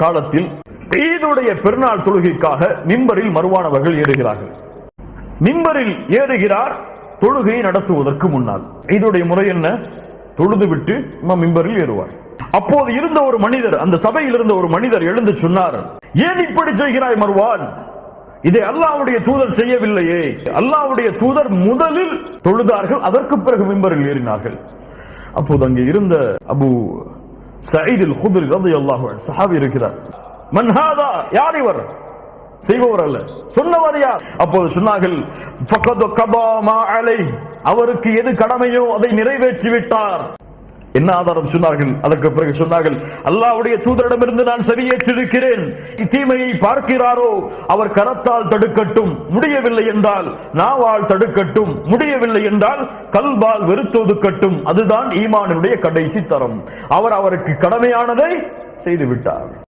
காலத்தில் ஈதுடைய பெருநாள் தொழுகைக்காக மிம்பரில் மர்வான் அவர்கள் ஏறுகிறார்கள். மிம்பரில் ஏறுகிறார் தொழுகையை நடத்துவதற்கு முன்னால். ஈதுடைய முறை என்ன? தொழுதுவிட்டு மிம்பரில் ஏறுவார். அப்போது இருந்த ஒரு மனிதர், அந்த சபையில் இருந்த ஒரு மனிதர் எழுந்து சொன்னார், ஏன் இப்படி செய்கிறாய் மர்வான்? இதை அல்லாஹ்வுடைய தூதர் செய்யவில்லையே. அல்லாஹ்வுடைய தூதர் முதலில் தொழுதார்கள், அதற்கு பிறகு மிம்பரில் ஏறினார்கள். அப்போது அங்கே இருந்த அபு சயீத் அல்-குத்ரி ரலியல்லாஹு அன்ஹு சஹாபி இருக்கிறார். மன் ஹாதா, யார் இவர்? செய்பவர் அல்ல, சொன்னவர் யார்? அப்போது சொன்னார்கள், ஃபகத் கபா மா அலைஹி, அவருக்கு எது கடமையோ அதை நிறைவேற்றி விட்டார். என்ன ஆதாரம் சொன்னார்கள்? அதற்கு பிறகு சொன்னார்கள், அல்லாஹ்வுடைய தூதரிடமிருந்து நான் செவியேற்றிருக்கிறேன், தீமையை பார்க்கிறாரோ அவர் கரத்தால் தடுக்கட்டும், முடியவில்லை என்றால் நாவால் தடுக்கட்டும், முடியவில்லை என்றால் கல்பால் வெறுத்தொதுக்கட்டும், அதுதான் ஈமானுடைய கடைசி தரம். அவர் அவருக்கு கடமையானதை செய்து விட்டார்.